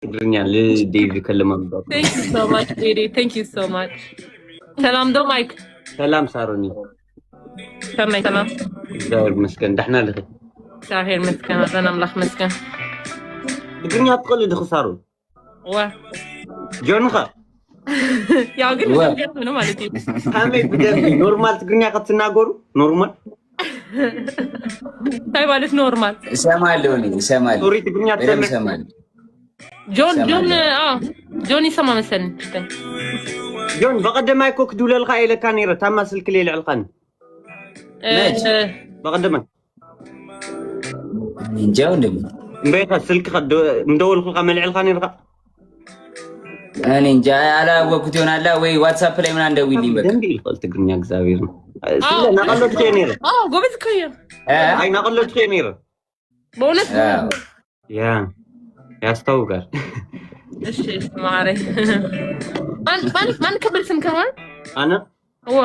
ትግርኛ ለዴቪ ከለማምጣት Thank you so much Didi thank you so much ሰላም ዶ ማይክ ሰላም ሳሮኒ ከመይ ሰላም እግዚአብሔር ይመስገን ደህና ልህ እግዚአብሔር ይመስገን አና አምላክ ይመስገን ትግርኛ ትቆልድ ኸሳሩ ዋ ጆንኻ ያው ግን ነው ማለት ነው ካመይ በደንብ ኖርማል ትግርኛ ከተናገሩ ኖርማል ታይ ማለት ኖርማል እሰማለሁ ሶሪ ትግርኛ ተሰማኝ ጆን ይሰማ መሰለኝ ጆን በቀደም አይኮ ክዱለልካ ኢለካ ነይረ ታማ ስልክ ሌል ዕልካን በቀደም እንጃው እንደም እንበይካ ስልክ እንደወልኩ መልዕልካ ነይርካ እኔ እንጃ አላወኩት ይሆናል ወይ ዋትስአፕ ላይ ምን እንደውልኝ በቃ ደንብ ይልቀል ትግርኛ እግዚአብሔር ነው ስለና ቀሎት ከነይረ ጎበዝ ከየ አይ ናቀሎት ከነይረ በእውነት ያ ያስታውቃል እሺ ማሬ ማን ከብል ስም ከማን አና ዋ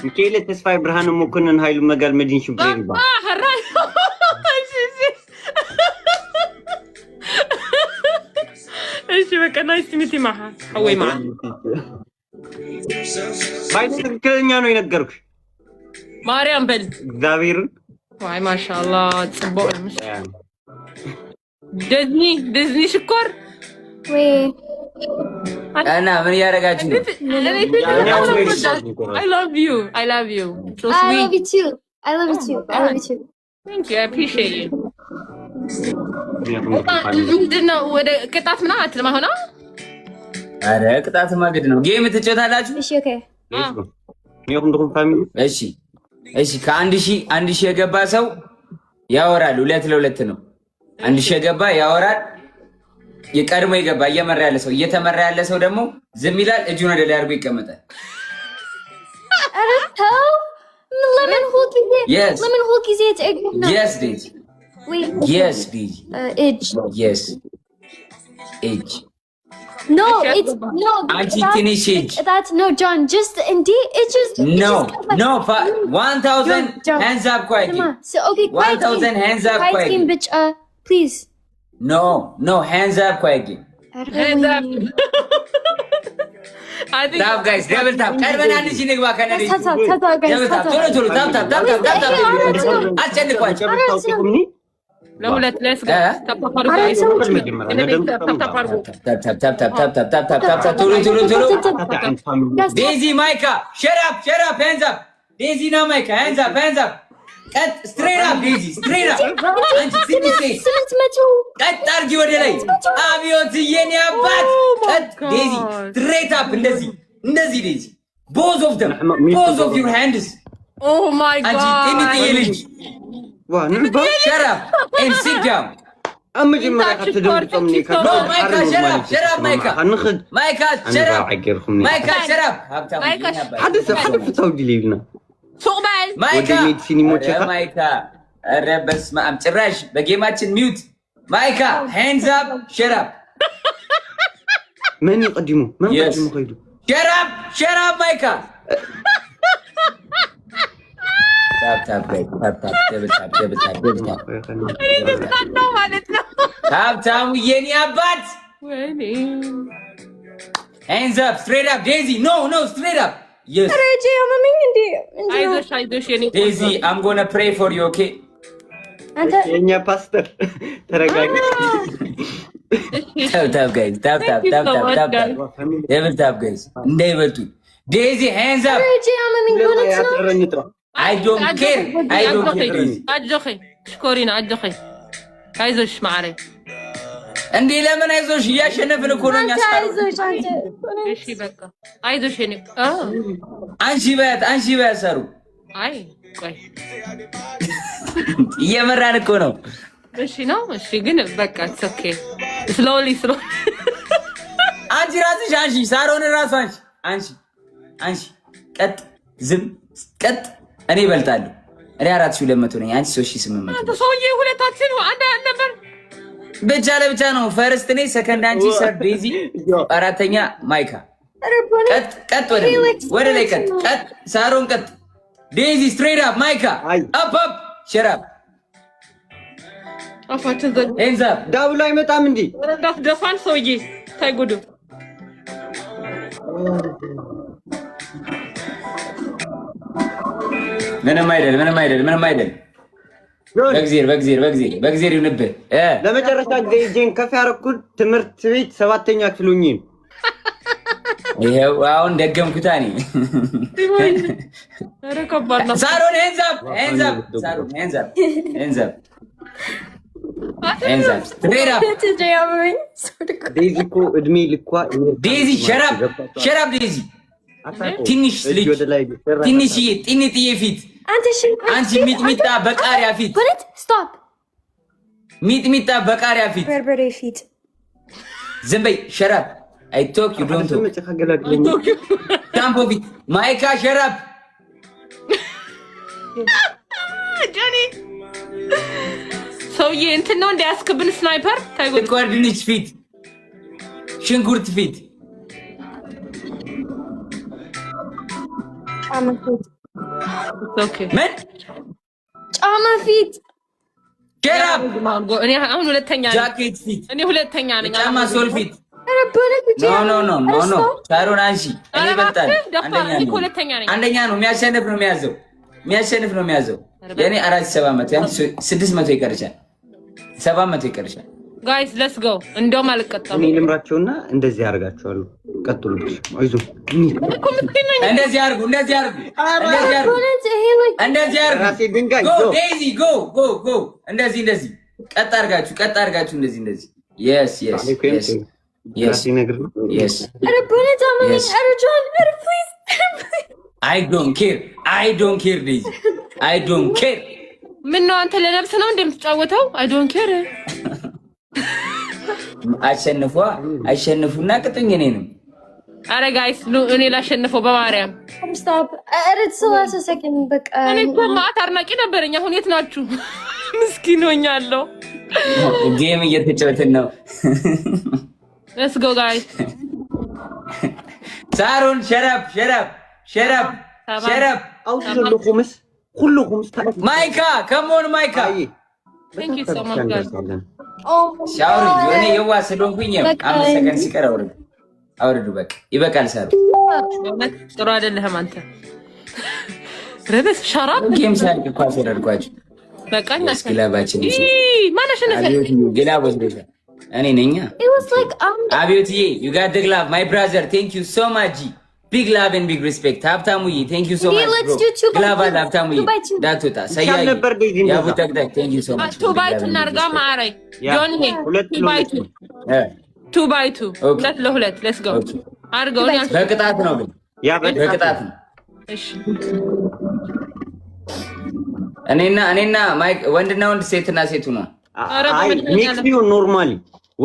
ሚካኤል ተስፋይ ብርሃኑ መኮንን ኃይሉ መጋል መዲን ሽብሬ ይባል ሀራይ እሺ በቃ ናይስ ሚቲ ማሃ ወይ ማ ባይ ትክክለኛ ነው የነገርኩሽ ማርያም በል እግዚአብሔርን ዋይ ማሻአላህ ጽቦ ምሽ ዲዝኒ ሽኮር ወይ እና ምን ያረጋችሁ ነው I love you so I sweet love you too I love you too thank you I appreciate you ምንድነው ወደ ቅጣት ምናምን አትልም አሁን አረ ቅጣት ማግድ ነው ጌም ትጫወታላችሁ እሺ ኦኬ ይሁን እንደሆነ ፋሚሊ እሺ ከአንድ ሺህ የገባ ሰው ያወራል 2 ለ2 ነው 1000 የገባ ያወራል የቀድሞ የገባ እየተመራ ያለ ሰው ደግሞ ዝም ይላል እጁን ወደ ላይ አድርጎ ይቀመጣል አረ ተው ለምን ሁሉ ጊዜ ትእግና yes did wait yes did edge yes edge no it's no anti finish edge that's no John just indeed it just no 1000 hands up quietly so okay 1000 hands up quietly bitch please no hands up quietly hands up tap guys double tap ቀርበና ልጅ ንግባ ከነሪ ቶሎ tap አስጨንቋቸው ለሁለት ለስጋ ተፈርጎ ዴዚ ማይካ shut up hands up ዴዚ ና ማይካ hands up ቀጥ straight up ዴዚ straight up አንቺ ሲኒሴ ቀጥ አርጊ ወደ ላይ አብዮት የኔ አባት ቀጥ ዴዚ straight up እንደዚህ ዴዚ both of your hands oh my god አንቺ ጤንጤ ልጅ shut up and sit down أمجمع تدوم no Micah shut up Micah shut up حدث سعودي لينا ሱቅበል Micah ኧረ በስመ አብ ጭራሽ በጌማችን ሚውት Micah hands up shut up من يقدموا خيدو shut up Micah tap tap የኔ አባት hands up straight up Daisy no straight up yes Reggie አመመኝ እንዴ አይዞሽ የኔ Daisy I'm going to pray for you okay አንተ የኛ ፓስተር ተረጋጋ tap guys tap double tap guys እንዳይበጡ Daisy hands up Reggie አመመኝ ነው I don't care አጆኺ ሽኮሪና አጆኺ አይዞሽ ማዕሬ እንዴ ለምን አይዞሽ እያሸነፍን እኮ ነው ያስፈራው እሺ በቃ አይዞሽ የኔ አንቺ በያት ሰሩ አይ ቆይ እየመራን እኮ ነው እሺ ነው እሺ ግን በቃ ኦኬ ስሎሊ አንቺ ራስሽ አንቺ ሳሮን ራስ አንቺ ቀጥ ዝም ቀጥ እኔ እበልጣለሁ እኔ 4200 ነኝ አንቺ 3800 አንተ ሰውዬ ሁለታችን አንድ ነበር ብቻ ለብቻ ነው ፈርስት ነኝ ሰከንድ አንቺ ሰርድ ዴዚ አራተኛ ማይካ ቀጥ ወደ ላይ ቀጥ ሳሮን ቀጥ ዴዚ ስትሬት አፕ ማይካ አፕ shut up አፋችን ዘግ hands up ዳብሎ አይመጣም እንዴ? ረዳት ደፋን ሰውዬ ታይ ጉዱ ምንም አይደል በግዜር ይሁንብህ ለመጨረሻ ጊዜ እጄን ከፍ ያደረኩት ትምህርት ቤት 7ኛ ክፍል ሆኜ ነው። ይሄው አሁን ደገምኩት እኔ ኧረ ከባድ ነው ሳሮን hands up ሳሮን hands up straight up ዴዚ እኮ እድሜ ልኳ ዴዚ ሸራብ ዴዚ ትንሽ ልጅ ትንሽዬ ጢንጥዬ ፊት አንቺ ሚጥሚጣ በቃሪያ ፊት Stop. ሚጥሚጣ በቃሪያ ፊት በርበሬ ፊት ዝም በይ ሸራብ I talk you don't talk ታምፖ ፊት ማይካ ሸራብ ጃኒ ሰውዬ እንትን ነው እንዲያስክብን ስናይፐር ታይጎ ጓድንች ፊት ሽንኩርት ፊት ኦኬ ምን ጫማ ፊት ሸራብ እኔ አሁን ሁለተኛ ነኝ ጃኬት ፊት እኔ ሁለተኛ ነኝ ጫማ ሶል ፊት ኖ ሳሮን አንሺ እኔ በልጣል አንደኛ ነው የሚያሸንፍ ነው የሚያዘው የኔ 400 ያንቺ 600 ይቀርሻል 700 ይቀርሻል ጋይስ ሌትስ ጎ እንደውም አልቀጣም እኔ ልምራቸውና እንደዚህ አርጋቸዋለሁ ቀጥሉልኝ አይዞ እንደዚህ አርጉ ራሴ ድንጋይ ጎ ዴዚ ጎ እንደዚህ ቀጥ አርጋችሁ እንደዚህ yes ራሴ ነገር ነው yes I don't care ዴዚ I don't care ምን ነው አንተ ለነብስ ነው እንደምትጫወተው I don't care አሸንፉና ቅጥኝ እኔንም አረ ጋይስ እኔ ላሸንፈው በማርያም Stop. It's the last second በቃ እኔ እኮ ማታ አድናቂ ነበረኝ አሁን የት ናችሁ ምስኪን ሆኛለሁ ጌም እየተጫወትን ነው Let's go guys ሳሮን ሸራብ ሁሉም ማይካ ከሞን ማይካ Thank you so much guys ሻውሪ የኔ የዋ ስለሆንኩኝ 5 ሰከንድ ሲቀር አውርዱ በቃ ይበቃል ሳሩ ጥሩ አይደለም አንተ ረበስ ሻራብ ጌም ሳይክ ኳስ ወርቋችሁ በቃኛ እስኪላባችን ማን አሸነፈ ግላቦስ ደሻ እኔ ነኛ It was like አብዮትዬ you got the glove my brother thank you so much big love and big respect ሀብታሙዬ thank you so much let's do 2 by 2 ግላባ ሀብታሙዬ ዳቶታ ሰያይ ያቡ ተግዳክ thank you so much 2 by 2 እናርጋ ማራይ ጆን 2 by 2 2 by 2 ሁለት ለሁለት let's go አርገው በቅጣት ነው ግን ያ በቅጣት ነው እሺ እኔና ማይክ ወንድና ወንድ ሴትና ሴቱ ነው አይ ሚክስ ቢሆን ኖርማሊ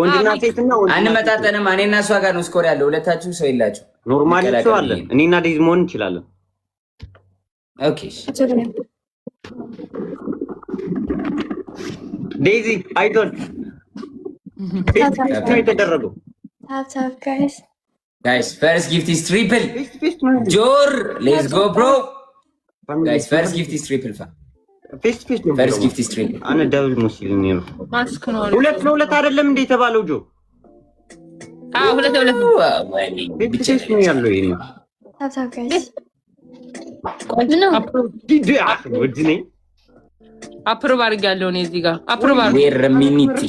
ወንድና ሴትና ወንድ አንመጣጠንም እኔና እሷ ጋር ነው ስኮር ያለው ሁለታችሁ ሰው ይላችሁ ኖርማሊ ሰው አለ እኔና ዴዚ መሆን እንችላለን ኦኬ ዴዚ አይ ዶንት የተደረገው tap guys first gift is triple jor let's go bro guys first gift is triple ፌስ ነው first gift is triple አነ ደብል ሙስሊም ነው ማስክ ነው ሁለት አይደለም እንዴ የተባለው ጆ ሁለት ፌስ ነው ያለው ይሄ tap guys አፕሮቭ አድርጋለሁ እኔ እዚህ ጋር አፕሮቭ we're minute